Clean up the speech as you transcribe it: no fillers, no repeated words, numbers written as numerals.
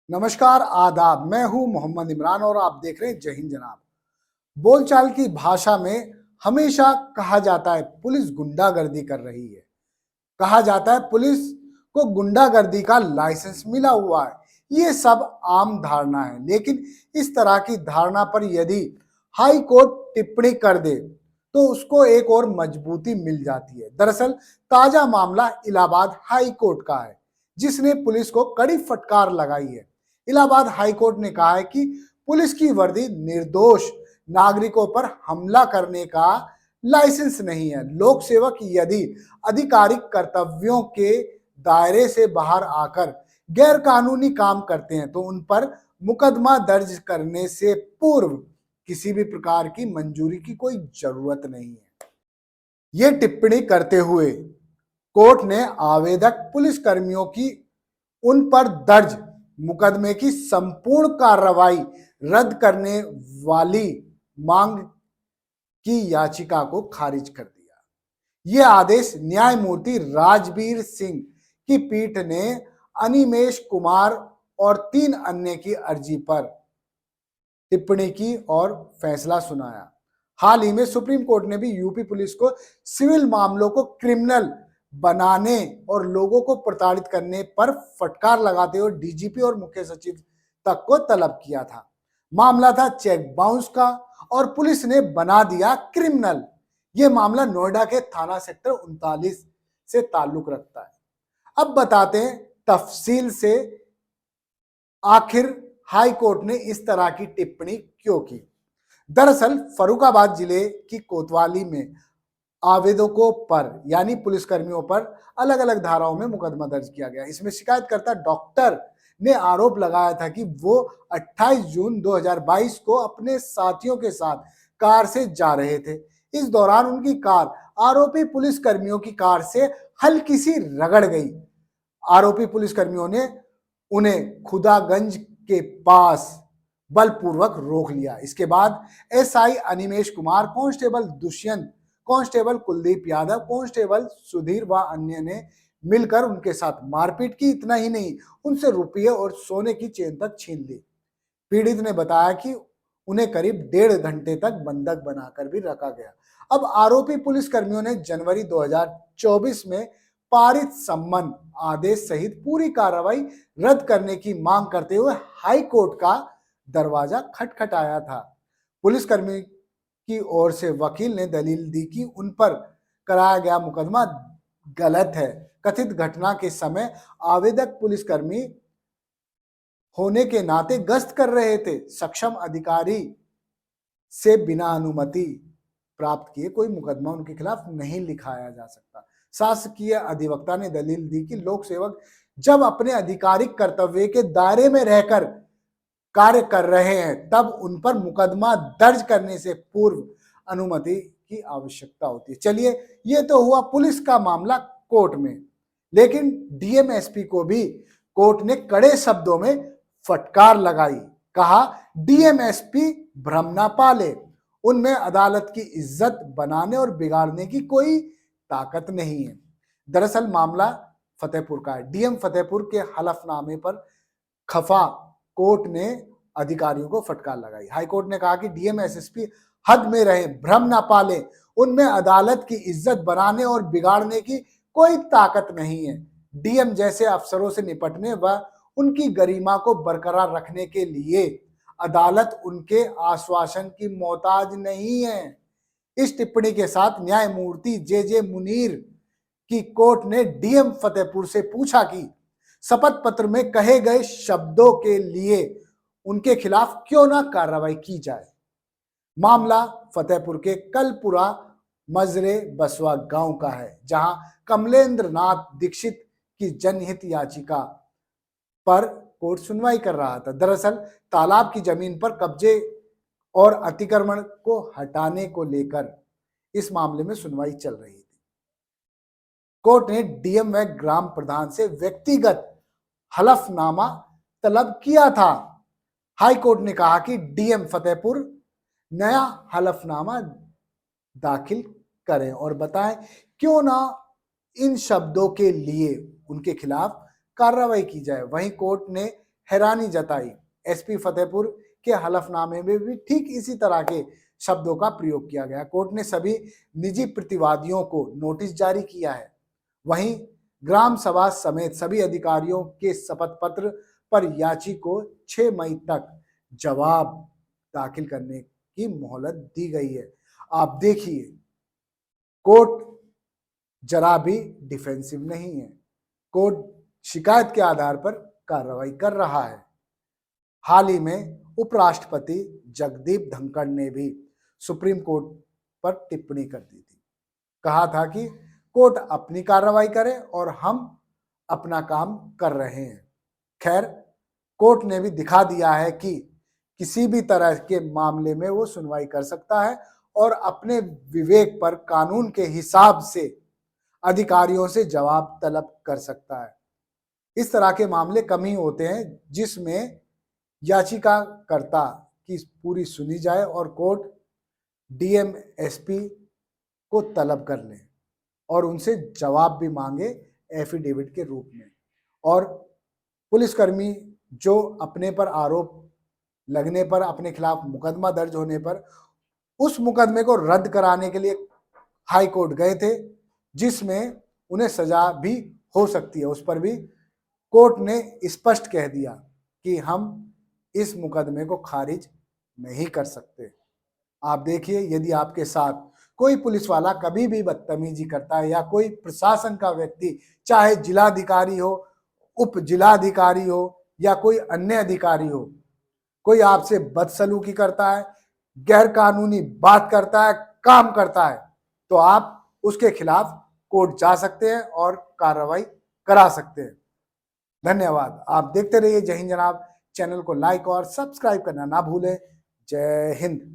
नमस्कार, आदाब। मैं हूं मोहम्मद इमरान और आप देख रहे हैं जय हिंद जनाब। बोलचाल की भाषा में हमेशा कहा जाता है पुलिस गुंडागर्दी कर रही है। कहा जाता है पुलिस को गुंडागर्दी का लाइसेंस मिला हुआ है। ये सब आम धारणा है, लेकिन इस तरह की धारणा पर यदि हाई कोर्ट टिप्पणी कर दे तो उसको एक और मजबूती मिल जाती है। दरअसल ताजा मामला इलाहाबाद हाई कोर्ट का है, जिसने पुलिस को कड़ी फटकार लगाई है। इलाहाबाद हाई कोर्ट ने कहा है कि पुलिस की वर्दी निर्दोष नागरिकों पर हमला करने का लाइसेंस नहीं है। लोक सेवक यदि आधिकारिक कर्तव्यों के दायरे से बाहर आकर गैर कानूनी काम करते हैं तो उन पर मुकदमा दर्ज करने से पूर्व किसी भी प्रकार की मंजूरी की कोई जरूरत नहीं है। ये टिप्पणी करते हुए कोर्ट ने आवेदक पुलिस कर्मियों की उन पर दर्ज मुकदमे की संपूर्ण कार्रवाई रद्द करने वाली मांग की याचिका को खारिज कर दिया। यह आदेश न्यायमूर्ति राजबीर सिंह की पीठ ने अनिमेश कुमार और 3 अन्य की अर्जी पर टिप्पणी की और फैसला सुनाया। हाल ही में सुप्रीम कोर्ट ने भी यूपी पुलिस को सिविल मामलों को क्रिमिनल बनाने और लोगों को प्रताड़ित करने पर फटकार लगाते हुए डीजीपी और मुख्य सचिव तक को तलब किया था। मामला था चेक बाउंस का और पुलिस ने बना दिया क्रिमिनल। यह मामला नोएडा के थाना सेक्टर 39 से ताल्लुक रखता है। अब बताते हैं तफसील से आखिर हाई कोर्ट ने इस तरह की टिप्पणी क्यों की। दरअसल फर्रुखाबाद जिले की कोतवाली में आवेदकों पर यानी पुलिसकर्मियों पर अलग अलग धाराओं में मुकदमा दर्ज किया गया। इसमें शिकायतकर्ता डॉक्टर ने आरोप लगाया था कि वो 28 जून 2022 को अपने साथियों के साथ कार से जा रहे थे। इस दौरान उनकी कार आरोपी पुलिसकर्मियों की कार से हल्की सी रगड़ गई। आरोपी पुलिसकर्मियों ने उन्हें खुदागंज के पास बलपूर्वक रोक लिया। इसके बाद SI Animesh Kumar, constable Dushyant, constable Kuldeep Yadav, constable Sudhir व अन्य ने मिलकर उनके साथ मारपीट की। इतना ही नहीं, उनसे रुपये और सोने की चेन तक छीन ली। पीड़ित ने बताया कि उन्हें करीब 1.5 घंटे तक बंधक बनाकर भी रखा गया। अब आरोपी पुलिसकर्मियों ने जनवरी 2024 में पारित सम्मन आदेश सहित पूरी कार्रवाई रद्द करने की मांग करते हुए हाई कोर्ट का दरवाजा खटखटाया था। पुलिसकर्मी की ओर से वकील ने दलील दी कि उन पर कराया गया मुकदमा गलत है। कथित घटना के समय आवेदक पुलिसकर्मी होने के नाते गश्त कर रहे थे। सक्षम अधिकारी से बिना अनुमति प्राप्त किए कोई मुकदमा उनके खिलाफ नहीं लिखाया जा सकता। शासकीय अधिवक्ता ने दलील दी कि लोक सेवक जब अपने आधिकारिक कर्तव्य के दायरे में रहकर कार्य कर रहे हैं तब उन पर मुकदमा दर्ज करने से पूर्व अनुमति की आवश्यकता होती है। चलिए, ये तो हुआ पुलिस का मामला कोर्ट में, लेकिन डीएम एसपी को भी कोर्ट ने कड़े शब्दों में फटकार लगाई। कहा, डीएम एसपी भ्रम ना पाले, उनमें अदालत की इज्जत बनाने और बिगाड़ने की कोई ताकत नहीं है। दरअसल मामला फतेहपुर का है। डीएम फतेहपुर के हलफनामे पर खफा कोर्ट ने अधिकारियों को फटकार लगाई। हाईकोर्ट ने कहा कि डीएम एसएसपी हद में रहे, भ्रम ना पाले, उनमें अदालत की इज्जत बनाने और बिगाड़ने की कोई ताकत नहीं है। डीएम जैसे अफसरों से निपटने व उनकी गरिमा को बरकरार रखने के लिए अदालत उनके आश्वासन की मोहताज नहीं है। इस टिप्पणी के साथ न्यायमूर्ति जे मुनीर की कोर्ट ने डीएम फतेहपुर से पूछा कि शपथ पत्र में कहे गए शब्दों के लिए उनके खिलाफ क्यों ना कार्रवाई की जाए। मामला फतेहपुर के कलपुरा मजरे बसवा गांव का है, जहां कमलेंद्र नाथ दीक्षित की जनहित याचिका पर कोर्ट सुनवाई कर रहा था। दरअसल तालाब की जमीन पर कब्जे और अतिक्रमण को हटाने को लेकर इस मामले में सुनवाई चल रही थी। कोर्ट ने डीएम व ग्राम प्रधान से व्यक्तिगत हलफनामा तलब किया था। हाई कोर्ट ने कहा कि डीएम फतेहपुर नया हलफनामा दाखिल करें और बताएं क्यों ना इन शब्दों के लिए उनके खिलाफ कार्रवाई की जाए। वहीं कोर्ट ने हैरानी जताई। एसपी फतेहपुर के हलफनामे में भी ठीक इसी तरह के शब्दों का प्रयोग किया गया। कोर्ट ने सभी निजी प्रतिवादियों को नोटिस जारी किया है। वहीं ग्राम सभा समेत सभी अधिकारियों के शपथ पत्र पर याची को 6 मई तक जवाब दाखिल करने की मोहलत दी गई है। आप देखिए, कोर्ट जरा भी डिफेंसिव नहीं है। कोर्ट शिकायत के आधार पर कार्रवाई कर रहा है। हाल ही में उपराष्ट्रपति जगदीप धनखड़ ने भी सुप्रीम कोर्ट पर टिप्पणी कर दी थी। कहा था कि कोर्ट अपनी कार्रवाई करे और हम अपना काम कर रहे हैं। खैर, कोर्ट ने भी दिखा दिया है कि किसी भी तरह के मामले में वो सुनवाई कर सकता है और अपने विवेक पर कानून के हिसाब से अधिकारियों से जवाब तलब कर सकता है। इस तरह के मामले कम ही होते हैं जिसमें याचिकाकर्ता की पूरी सुनी जाए और कोर्ट डीएम एसपी को तलब कर ले और उनसे जवाब भी मांगे एफिडेविट के रूप में। और पुलिसकर्मी जो अपने पर आरोप लगने पर, अपने खिलाफ मुकदमा दर्ज होने पर, उस मुकदमे को रद्द कराने के लिए हाई कोर्ट गए थे, जिसमें उन्हें सजा भी हो सकती है। उस पर भी कोर्ट ने स्पष्ट कह दिया कि हम इस मुकदमे को खारिज नहीं कर सकते। आप देखिए, यदि आपके साथ कोई पुलिस वाला कभी भी बदतमीजी करता है या कोई प्रशासन का व्यक्ति, चाहे जिलाधिकारी हो, उप जिलाधिकारी हो या कोई अन्य अधिकारी हो, कोई आपसे बदसलूकी करता है, गैर कानूनी बात करता है, काम करता है, तो आप उसके खिलाफ कोर्ट जा सकते हैं और कार्रवाई करा सकते हैं। धन्यवाद। आप देखते रहिए जय हिंद जनाब। चैनल को लाइक और सब्सक्राइब करना ना भूलें। जय हिंद।